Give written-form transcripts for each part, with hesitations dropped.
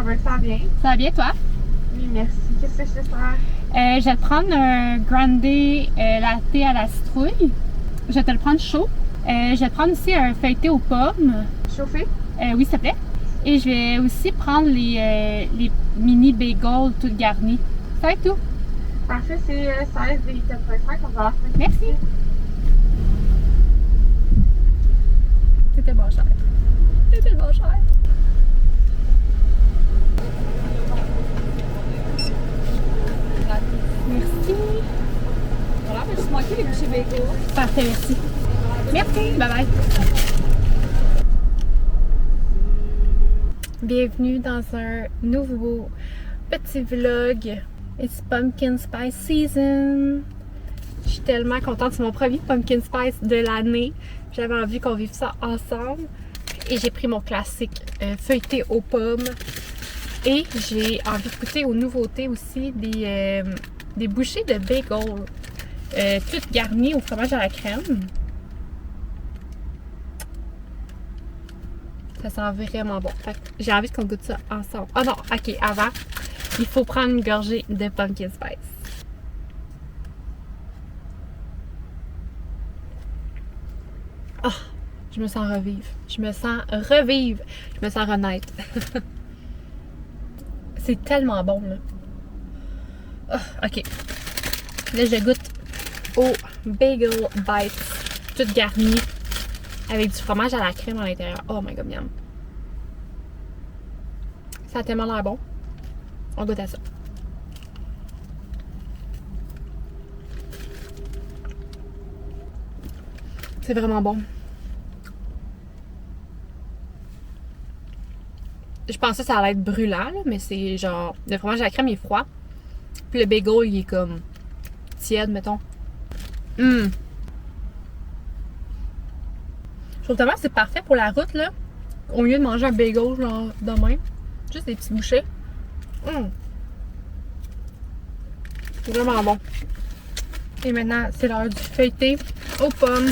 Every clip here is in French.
Ça va bien? Ça va bien, toi? Oui, merci. Qu'est-ce que je te faire? Je vais te prendre un grande latte à la citrouille. Je vais te le prendre chaud. Je vais te prendre aussi un feuilleté aux pommes. Chauffé? Oui, s'il te plaît. Et je vais aussi prendre les mini bagels toutes garnis. Ça va être tout. Parfait, c'est 16 des 85, on va avoir fait. Merci. C'était bon cher. C'était bon cher. Merci. Voilà, mais je manquais les bouchées bagels. Parfait, merci. Merci, bye bye. Bienvenue dans un nouveau petit vlog. It's Pumpkin Spice Season. Je suis tellement contente, c'est mon premier Pumpkin Spice de l'année. J'avais envie qu'on vive ça ensemble. Et j'ai pris mon classique feuilleté aux pommes. Et j'ai envie de goûter aux nouveautés aussi des bouchées de bagel. Toutes garnies au fromage à la crème. Ça sent vraiment bon. J'ai envie qu'on goûte ça ensemble. Ah non, ok, avant, il faut prendre une gorgée de pumpkin spice. Ah, je me sens revivre. Je me sens revivre. Je me sens renaître. C'est tellement bon, là. Ah, ok. Là, je goûte au bagel bites, toutes garnies, avec du fromage à la crème à l'intérieur. Oh my god, miam. Ça a tellement l'air bon. On goûte à ça. C'est vraiment bon. Je pensais que ça allait être brûlant, là, mais c'est genre... Le fromage à la crème, il est froid. Puis le bagel, il est comme tiède, mettons. Je trouve tellement que c'est parfait pour la route, là. Au lieu de manger un bagel, genre, demain. Juste des petits bouchées. C'est vraiment bon. Et maintenant, c'est l'heure du feuilleté aux pommes.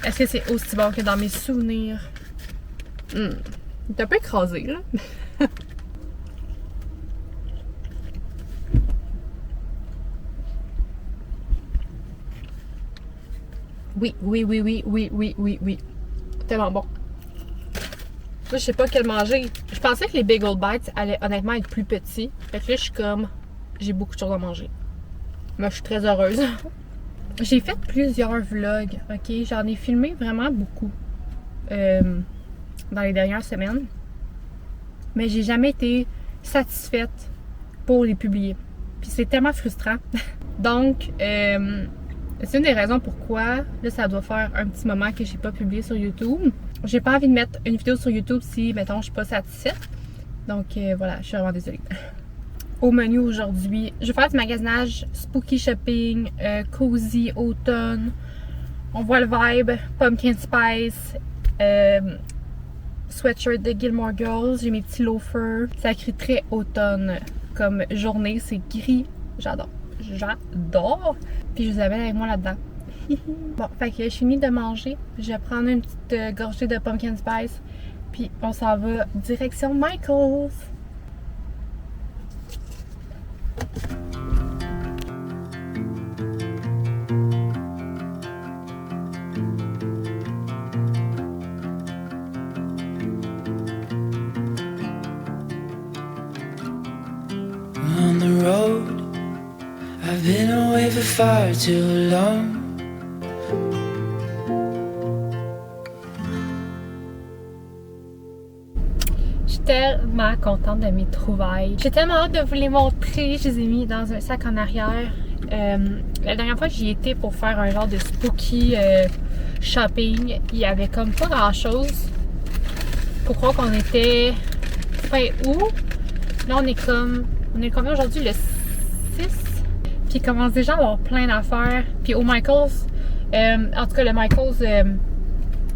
Est-ce que c'est aussi bon que dans mes souvenirs? Il est un peu écrasé, là. Oui. Tellement bon. Là, je sais pas quel manger. Je pensais que les bagel bites allaient honnêtement être plus petits. Fait que là, je suis comme... J'ai beaucoup de choses à manger. Mais je suis très heureuse. J'ai fait plusieurs vlogs, ok? J'en ai filmé vraiment beaucoup. Dans les dernières semaines. Mais j'ai jamais été satisfaite pour les publier. Puis c'est tellement frustrant. Donc, c'est une des raisons pourquoi, là, ça doit faire un petit moment que j'ai pas publié sur YouTube. J'ai pas envie de mettre une vidéo sur YouTube si, mettons, je suis pas satisfaite. Donc, voilà, je suis vraiment désolée. Au menu aujourd'hui, je vais faire du magasinage, spooky shopping, cozy, automne. On voit le vibe, pumpkin spice, sweatshirt de Gilmore Girls. J'ai mes petits loafers. Ça écrit très automne comme journée. C'est gris. J'adore. J'adore. Puis je vous amène avec moi là-dedans. Bon, fait que je finis de manger. Je vais prendre une petite gorgée de pumpkin spice. Puis on s'en va direction Michael's. On the road, I've been away for far too long. Je suis tellement contente de mes trouvailles. J'ai tellement hâte de vous les montrer. Je les ai mis dans un sac en arrière. La dernière fois, j'y étais pour faire un genre de spooky shopping. Il y avait comme pas grand chose. Pour croire qu'on était fin août. Là, on est combien aujourd'hui? Le 6. Puis il commence déjà à avoir plein d'affaires. Puis au Michael's, en tout cas le Michael's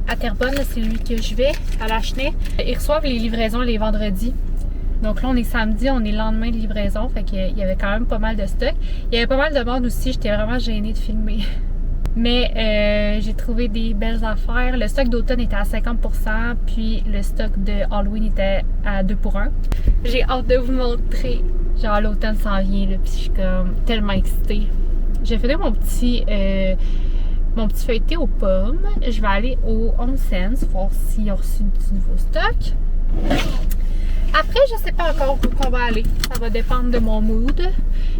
à Terrebonne, c'est lui que je vais à la Cheney. Ils reçoivent les livraisons les vendredis. Donc là, on est samedi, on est lendemain de livraison. Fait qu'il y avait quand même pas mal de stock. Il y avait pas mal de monde aussi, j'étais vraiment gênée de filmer. Mais j'ai trouvé des belles affaires. Le stock d'automne était à 50%, puis le stock de Halloween était à 2 pour 1. J'ai hâte de vous montrer. Genre l'automne s'en vient, là, puis je suis comme tellement excitée. J'ai fait mon petit feuilleté aux pommes. Je vais aller au Home Sense, voir s'ils ont reçu du nouveau stock. Après, je sais pas encore où on va aller. Ça va dépendre de mon mood.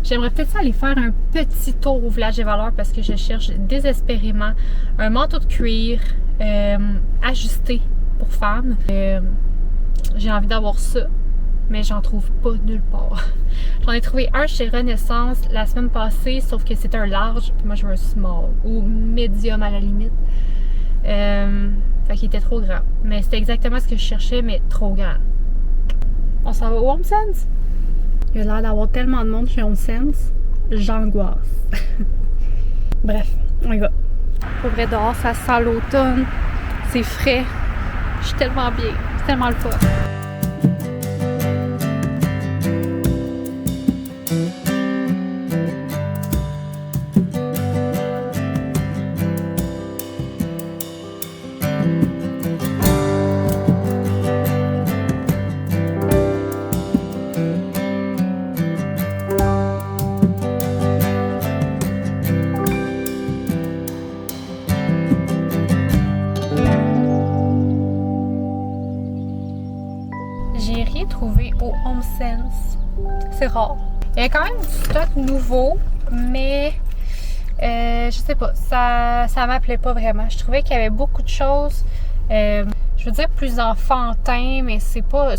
J'aimerais peut-être aller faire un petit tour au Village des Valeurs parce que je cherche désespérément un manteau de cuir ajusté pour femmes. J'ai envie d'avoir ça, mais j'en trouve pas nulle part. J'en ai trouvé un chez Renaissance la semaine passée, sauf que c'était un large, puis moi je veux un small ou medium à la limite. Fait qu'il était trop grand. Mais c'était exactement ce que je cherchais, mais trop grand. On s'en va au Home Sense? Il y a l'air d'avoir tellement de monde chez Home Sense. J'angoisse. Bref, on y va. Pour vrai, dehors, ça sent l'automne. C'est frais. Je suis tellement bien. C'est tellement le fun. J'ai rien trouvé au Home Sense. C'est rare. Il y a quand même du stock nouveau, mais je sais pas, ça m'appelait pas vraiment. Je trouvais qu'il y avait beaucoup de choses, je veux dire plus enfantin, mais c'est pas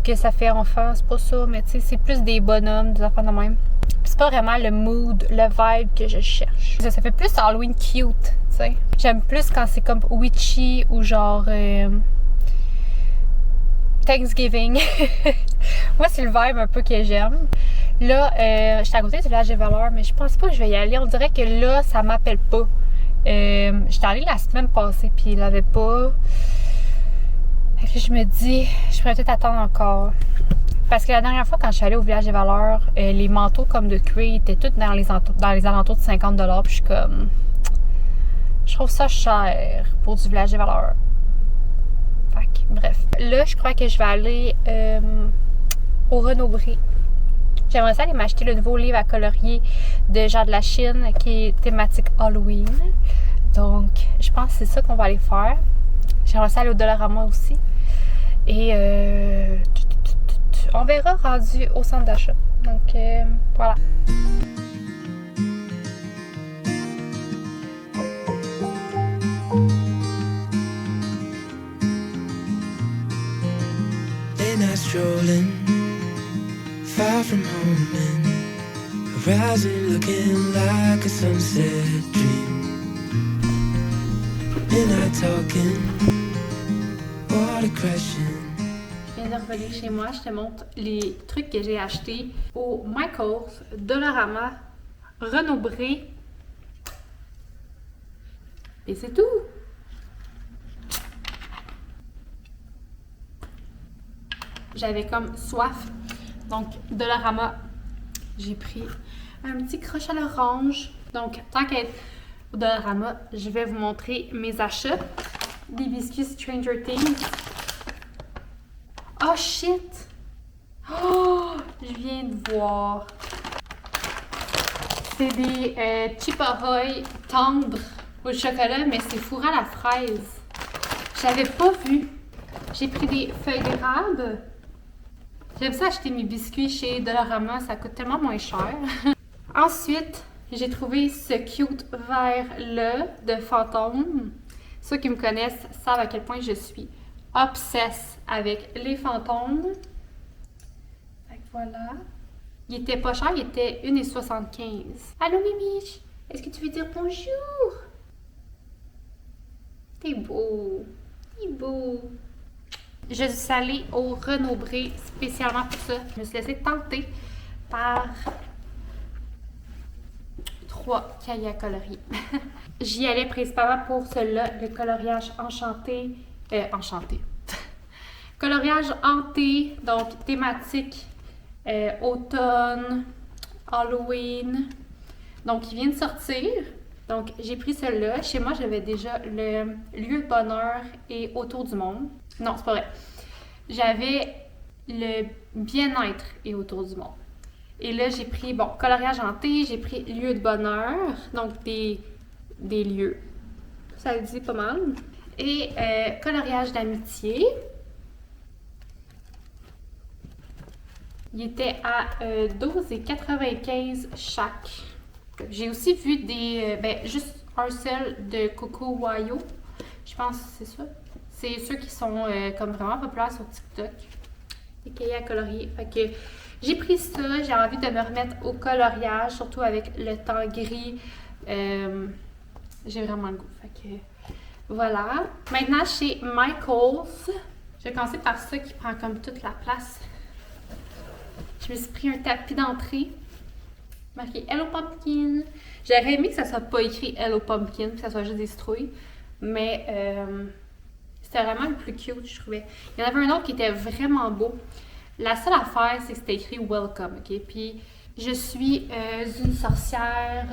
que ça fait enfant, c'est pas ça, mais tu sais, c'est plus des bonhommes, des enfants de même. Puis c'est pas vraiment le mood, le vibe que je cherche. Ça fait plus Halloween cute, tu sais. J'aime plus quand c'est comme witchy ou genre Thanksgiving. Moi, c'est le vibe un peu que j'aime. Là, j'étais à côté du Village des Valeurs, mais je pense pas que je vais y aller. On dirait que là, ça m'appelle pas. J'étais allée la semaine passée, puis il l'avait pas. Et puis je me dis, je pourrais peut-être attendre encore. Parce que la dernière fois, quand je suis allée au Village des Valeurs, les manteaux comme de cuir étaient tous dans les alentours de 50$. Puis je suis comme... Je trouve ça cher pour du Village des Valeurs. Fait que, bref. Là, je crois que je vais aller au Renaud-Bré. J'aimerais ça aller m'acheter le nouveau livre à colorier de Jean de la Chine qui est thématique Halloween. Donc, je pense que c'est ça qu'on va aller faire. J'aimerais ça aller au Dollarama aussi. Et on verra rendu au centre d'achat. Donc, voilà. Strolling far from home and horizon looking like a sunset dream. Midnight talking, water crashing. Je viens de revenir chez moi, je te montre les trucs que j'ai achetés au Michaels, Dollarama, Renaud-Bré. Et c'est tout! J'avais comme soif. Donc, Dollarama, j'ai pris un petit crochet à l'orange. Donc, tant qu'être au Dollarama, je vais vous montrer mes achats. Des biscuits Stranger Things. Oh shit! Oh! Je viens de voir. C'est des Chip Ahoy tendres au chocolat, mais c'est fourré à la fraise. J'avais pas vu. J'ai pris des feuilles d'érable. J'aime ça acheter mes biscuits chez Dollarama, ça coûte tellement moins cher. Ensuite, j'ai trouvé ce cute vert-là de fantôme. Ceux qui me connaissent savent à quel point je suis obsesse avec les fantômes. Fait que voilà. Il était pas cher, il était 1,75. Allô Mimi, est-ce que tu veux dire bonjour? T'es beau. T'es beau. Je suis allée au Renaud-Bré spécialement pour ça. Je me suis laissée tenter par 3 cahiers à colorier. J'y allais principalement pour celui-là, le coloriage enchanté. Coloriage hanté, donc thématique automne, Halloween. Donc, il vient de sortir. Donc, j'ai pris celui-là. Chez moi, j'avais déjà le lieu de bonheur et autour du monde. Non, c'est pas vrai. J'avais le bien-être et autour du monde. Et là, j'ai pris, bon, coloriage en thé, j'ai pris lieu de bonheur, donc des lieux. Ça le dit pas mal. Et coloriage d'amitié. Il était à 12,95 chaque. J'ai aussi vu des, juste un seul de Coco Wayo. Je pense que c'est ça. C'est ceux qui sont comme vraiment populaires sur TikTok. Des cahiers à colorier. Fait que j'ai pris ça. J'ai envie de me remettre au coloriage, surtout avec le temps gris. J'ai vraiment le goût. Fait que voilà. Maintenant, chez Michaels, je vais commencer par ça qui prend comme toute la place. Je me suis pris un tapis d'entrée marqué Hello Pumpkin. J'aurais aimé que ça soit pas écrit Hello Pumpkin, que ça soit juste des citrouilles. Mais c'était vraiment le plus cute, je trouvais. Il y en avait un autre qui était vraiment beau. La seule affaire, c'est que c'était écrit Welcome, ok? Puis je suis une sorcière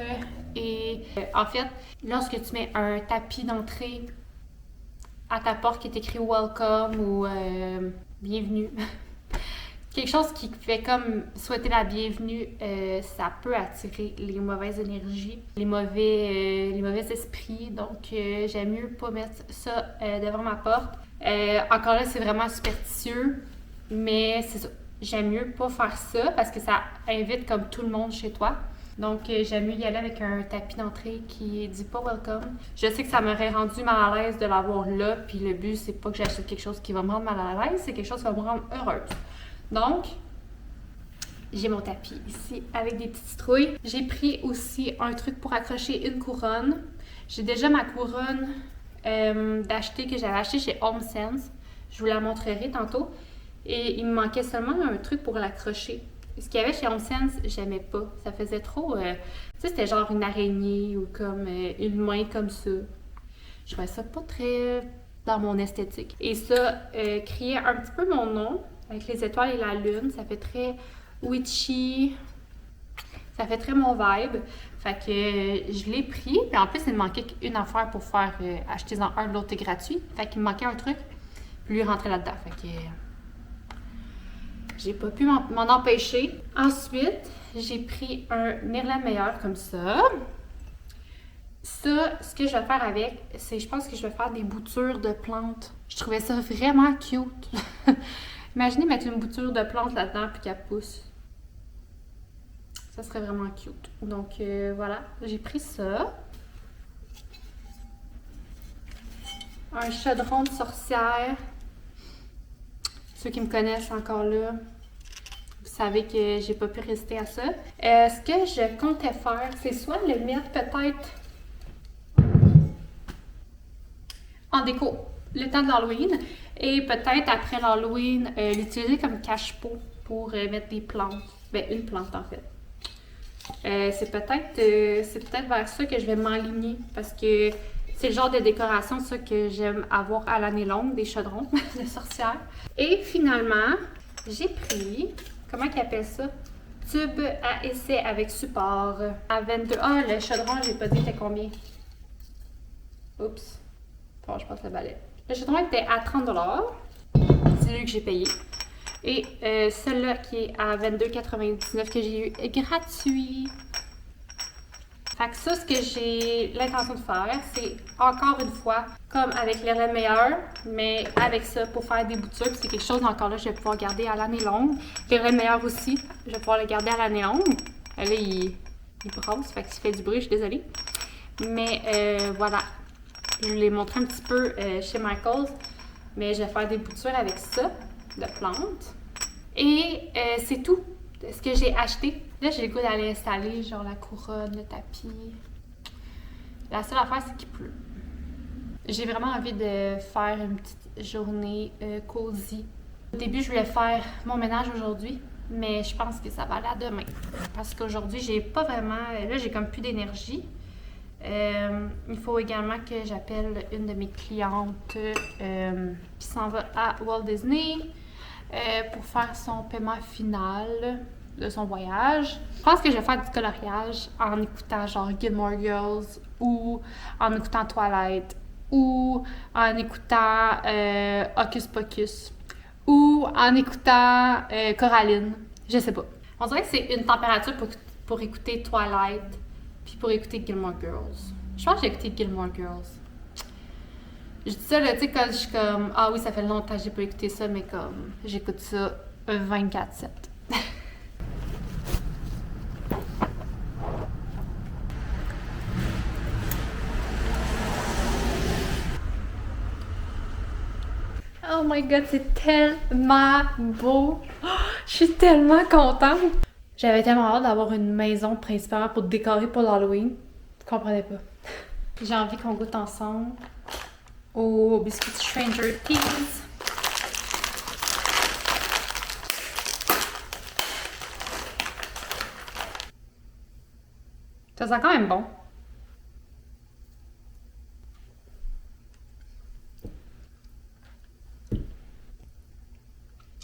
et en fait, lorsque tu mets un tapis d'entrée à ta porte qui est écrit Welcome ou Bienvenue, quelque chose qui fait comme souhaiter la bienvenue, ça peut attirer les mauvaises énergies, les mauvais esprits. Donc, j'aime mieux pas mettre ça devant ma porte. Encore là, c'est vraiment superstitieux, mais c'est ça. J'aime mieux pas faire ça parce que ça invite comme tout le monde chez toi. Donc, j'aime mieux y aller avec un tapis d'entrée qui dit pas welcome. Je sais que ça m'aurait rendu mal à l'aise de l'avoir là, puis le but, c'est pas que j'achète quelque chose qui va me rendre mal à l'aise, c'est quelque chose qui va me rendre heureuse. Donc, j'ai mon tapis ici avec des petites citrouilles. J'ai pris aussi un truc pour accrocher une couronne. J'ai déjà ma couronne d'acheter que j'avais acheté chez Home Sense. Je vous la montrerai tantôt. Et il me manquait seulement un truc pour l'accrocher. Ce qu'il y avait chez Home Sense, j'aimais pas. Ça faisait trop... tu sais, c'était genre une araignée ou comme une main comme ça. Je trouvais ça pas très dans mon esthétique. Et ça criait un petit peu mon nom. Avec les étoiles et la lune, ça fait très witchy, ça fait très mon vibe. Fait que je l'ai pris, puis en plus il me manquait une affaire pour faire achetez-en un, l'autre est gratuit. Fait qu'il me manquait un truc, puis lui rentrer là-dedans. Fait que j'ai pas pu m'en empêcher. Ensuite, j'ai pris un Erlenmeyer comme ça. Ça, ce que je vais faire avec, c'est je pense que je vais faire des boutures de plantes. Je trouvais ça vraiment cute. Imaginez mettre une bouture de plante là-dedans puis qu'elle pousse. Ça serait vraiment cute. Donc voilà, j'ai pris ça. Un chaudron de sorcière. Ceux qui me connaissent encore là, vous savez que j'ai pas pu résister à ça. Ce que je comptais faire, c'est soit le mettre peut-être en déco le temps de l'Halloween et peut-être après l'Halloween l'utiliser comme cache-pot pour mettre des plantes. Ben, une plante en fait. C'est peut-être vers ça que je vais m'aligner parce que c'est le genre de décoration ça que j'aime avoir à l'année longue, des chaudrons de sorcière. Et finalement, j'ai pris, comment ils appellent ça? Tube à essai avec support à 22. Ah, le chaudron, j'ai pas dit c'était combien. Oups. Bon, je passe le balai. Le chaudron était à 30$. C'est lui que j'ai payé. Et celui-là qui est à 22,99$ que j'ai eu gratuit. Fait que ça, ce que j'ai l'intention de faire, c'est encore une fois, comme avec l'Erlenmeyer, mais avec ça pour faire des boutures. Puis c'est quelque chose encore là, je vais pouvoir garder à l'année longue. L'Erlenmeyer aussi, je vais pouvoir le garder à l'année longue. Là, il brosse, fait que s'il fait du bruit, je suis désolée. Mais voilà. Je vous l'ai montré un petit peu chez Michaels, mais je vais faire des boutures avec ça, de plantes. Et c'est tout ce que j'ai acheté. Là, j'ai le goût d'aller installer genre la couronne, le tapis. La seule affaire, c'est qu'il pleut. J'ai vraiment envie de faire une petite journée cosy. Au début, je voulais faire mon ménage aujourd'hui, mais je pense que ça va aller à demain. Parce qu'aujourd'hui, j'ai pas vraiment... Là, j'ai comme plus d'énergie. Il faut également que j'appelle une de mes clientes qui s'en va à Walt Disney pour faire son paiement final. de son voyage. Je pense que je vais faire du coloriage en écoutant genre Gilmore Girls ou en écoutant Twilight ou en écoutant Hocus Pocus ou en écoutant Coraline. Je sais pas. On dirait que c'est une température pour écouter Twilight puis pour écouter Gilmore Girls. Je pense que j'ai écouté Gilmore Girls. Je dis ça, là, tu sais, quand je suis comme, ah oui, ça fait longtemps que j'ai pas écouté ça, mais comme, j'écoute ça 24/7. Oh my god, c'est tellement beau! Oh, je suis tellement contente! J'avais tellement hâte d'avoir une maison principalement pour décorer pour l'Halloween. Je comprenais pas. J'ai envie qu'on goûte ensemble au biscuit Stranger Things. Ça sent quand même bon.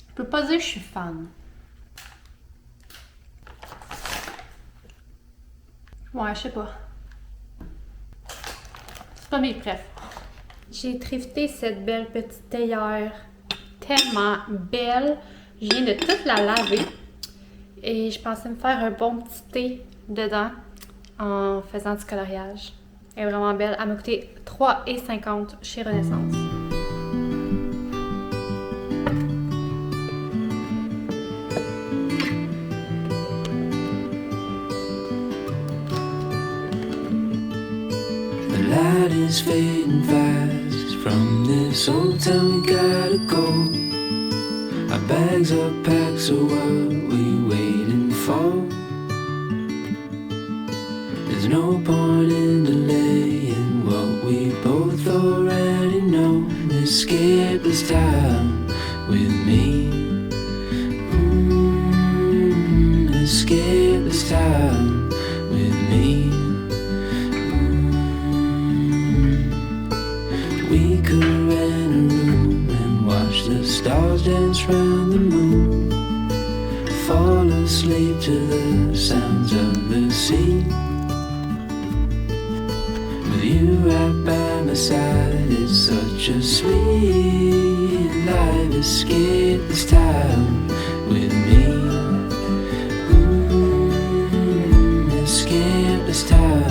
Je peux pas dire que je suis fan. Ouais, je sais pas. C'est pas mes préfs. J'ai thrifté cette belle petite théière. Tellement belle. Je viens de toute la laver. Et je pensais me faire un bon petit thé dedans en faisant du coloriage. Elle est vraiment belle. Elle m'a coûté 3,50 chez Renaissance. Light is fading fast. From this old town we gotta go. Our bags are packed, so what we waiting for? There's no point in delaying what we both already know. Escape this time with me. Escape this time with me. We could rent a room and watch the stars dance round the moon. Fall asleep to the sounds of the sea. With you right by my side, it's such a sweet life. Escape this time with me. Escape this time.